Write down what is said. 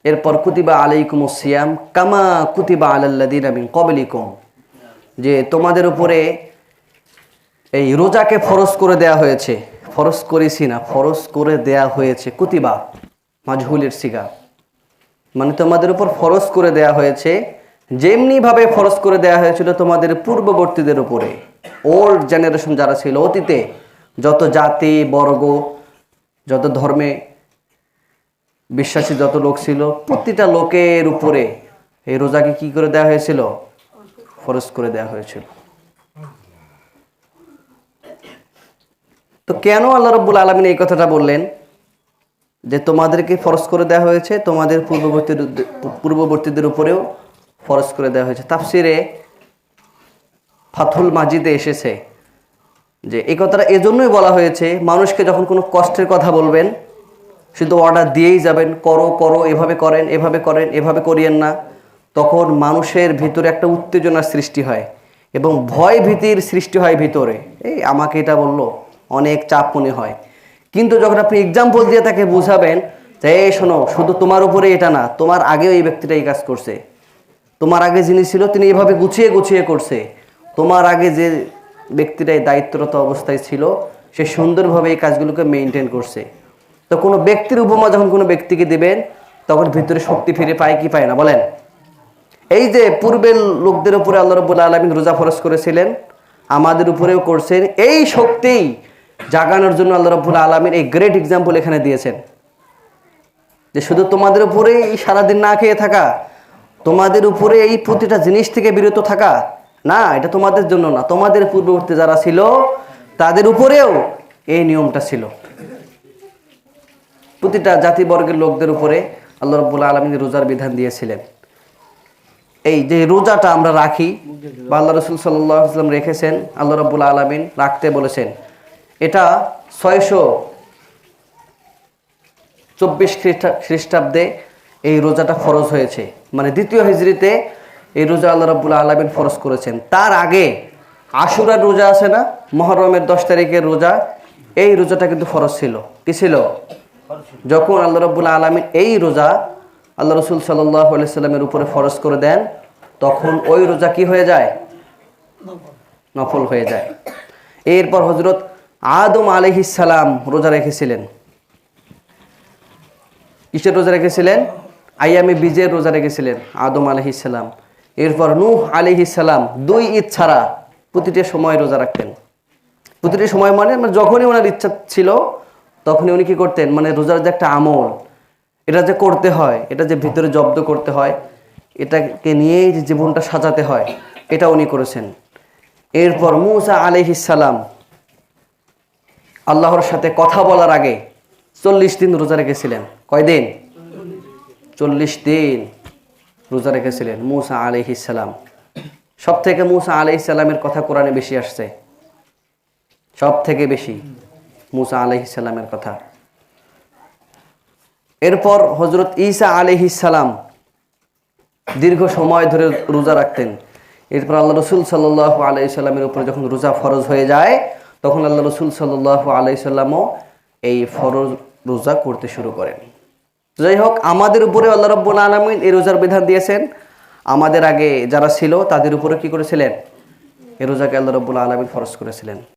এরপর কুতিবা আলাইকুমুস সিয়াম কামা কুতিবা আলাল্লাযিনা মিন ক্বাবলিকুম, যে তোমাদের উপরে এই রোজাকে ফরজ করে দেয়া হয়েছে। ফরজ করেছি না, ফরজ করে দেয়া হয়েছে। কুতিবা মাজহুলের সিগা, মানে তোমাদের উপর ফরজ করে দেয়া হয়েছে যেমনি ভাবে ফরজ করে দেয়া হয়েছিল তোমাদের পূর্ববর্তীদের উপরে। ওল্ড জেনারেশন যারা ছিল, অতীতে যত জাতি বর্গ, যত ধর্মে বিশ্বাসী যত লোক ছিল, প্রতিটা লোকের উপরে এই রোজাকে কি করে দেওয়া হয়েছিল? ফরজ করে দেওয়া হয়েছিল। তো কেন আল্লাহ রাব্বুল আলামিন এই কথাটা বললেন যে তোমাদেরকে ফরজ করে দেওয়া হয়েছে, তোমাদের পূর্ববর্তীদের উপরেও ফরজ করে দেওয়া হয়েছে? তাফসিরে ফাথুল মাজিদে এসেছে যে এই কথাটা এজন্যই বলা হয়েছে, মানুষকে যখন কোনো কষ্টের কথা বলবেন শুধু অর্ডার দিয়েই যাবেন, করো করো, এভাবে করেন, এভাবে করেন, এভাবে করিয়েন না, তখন মানুষের ভিতরে একটা উত্তেজনার সৃষ্টি হয় এবং ভয় ভীতির সৃষ্টি হয় ভিতরে। এই আমাকে এটা বললো, অনেক চাপ মনে হয়। কিন্তু যখন আপনি এক্সাম্পল দিয়ে তাকে বুঝাবেন যে এই শোনো, শুধু তোমার উপরে এটা না, তোমার আগেও এই ব্যক্তিটা এই কাজ করছে, তোমার আগে যিনি ছিল তিনি এভাবে গুছিয়ে গুছিয়ে করছে, তোমার আগে যে ব্যক্তিটাই দায়িত্বরত অবস্থায় ছিল সে সুন্দরভাবে এই কাজগুলোকে মেনটেন করছে। তো কোনো ব্যক্তির উপমা যখন কোনো ব্যক্তিকে দিবেন তখন ভিতরে শক্তি ফিরে পায় কি পায় না বলেন? এই যে পূর্বের লোকদের উপরে আল্লাহ রাব্বুল আলামিন রোজা ফরজ করেছিলেন, আমাদের উপরেও করছেন। এই শক্তি জাগানোর জন্য আল্লাহ রাব্বুল আলামিন এই গ্রেট এক্সাম্পল এখানে দিয়েছেন যে শুধু তোমাদের উপরে এই সারাদিন না খেয়ে থাকা, তোমাদের উপরে এই প্রতিটা জিনিস থেকে বিরত থাকা না, এটা তোমাদের জন্য না, তোমাদের পূর্ববর্তী যারা ছিল তাদের উপরেও এই নিয়মটা ছিল। প্রতিটা জাতিবর্গের লোকদের উপরে আল্লাহ রাব্বুল আলামিন রোজার বিধান দিয়েছিলেন। এই যে রোজাটা আমরা রাখি বা আল্লাহ রাসূল সাল্লাল্লাহু আলাইহি ওয়াসাল্লাম রেখেছেন, আল্লাহ রাব্বুল আলামিন রাখতে বলেছেন, এটা 624 খ্রিস্টাব্দে এই রোজাটা ফরজ হয়েছে, মানে দ্বিতীয় হিজরিতে এই রোজা আল্লাহ রাব্বুল আলামিন ফরজ করেছেন। তার আগে আশুরার রোজা আছে না, মুহররমের 10 তারিখের রোজা, এই রোজাটা কিন্তু ফরজ ছিল। কি ছিল? যখন আল্লাহ রাব্বুল আলামিন এই রোজা আল্লাহ রাসূল সাল্লাল্লাহু আলাইহি সাল্লামের উপরে ফরজ করে দেন, তখন ওই রোজা কি হয়ে যায়? নফল হয়ে যায়। এরপর হযরত আদম আলাইহিস সালাম রোজা রেখেছিলেন। কিসের রোজা রেখেছিলেন? আইয়ামে বীজের রোজা রেখেছিলেন আদম আলাইহিস সালাম। এরপর নূহ আলাইহিস সালাম 2 ঈদ ছাড়া প্রতিটি সময় রোজা রাখতেন। প্রতিটি সময় মানে যখনই ওনার ইচ্ছা ছিল তখনই উনি কি করতেন, মানে রোজার যে একটা আমল, এটা যে করতে হয়, এটা যে ভিতরে জব্দ করতে হয়, এটাকে নিয়েই যে জীবনটা সাজাতে হয়, এটা উনি করেছেন। এরপর মূসা আলাইহিস সালাম আল্লাহর সাথে কথা বলার আগে 40 দিন রোজা রেখেছিলেন। কয়দিন? 40 দিন রোজা রেখেছিলেন মূসা আলাইহিস সালাম। সব থেকে মূসা আলাইহিস সালামের কথা কোরআনে বেশি আসছে, সব থেকে বেশি মূসা আলাইহিস সালামের কথা। এরপর হযরত ঈসা আলাইহিস সালাম দীর্ঘ সময় ধরে রোজা রাখতেন। এরপর আল্লাহ রাসূল সাল্লাল্লাহু আলাইহি সাল্লামের উপর যখন রোজা ফরজ হয়ে যায়, তখন আল্লাহ রাসূল সাল্লাল্লাহু আলাইহি সাল্লামও এই ফরজ রোজা করতে শুরু করেন। যাই হোক, আমাদের উপরে আল্লাহ রাব্বুল আলামিন এই রোজার বিধান দিয়েছেন। আমাদের আগে যারা ছিল তাদের উপরে কি করেছিলেন? এই রোজাকে আল্লাহ রাব্বুল আলামিন ফরজ করেছিলেন।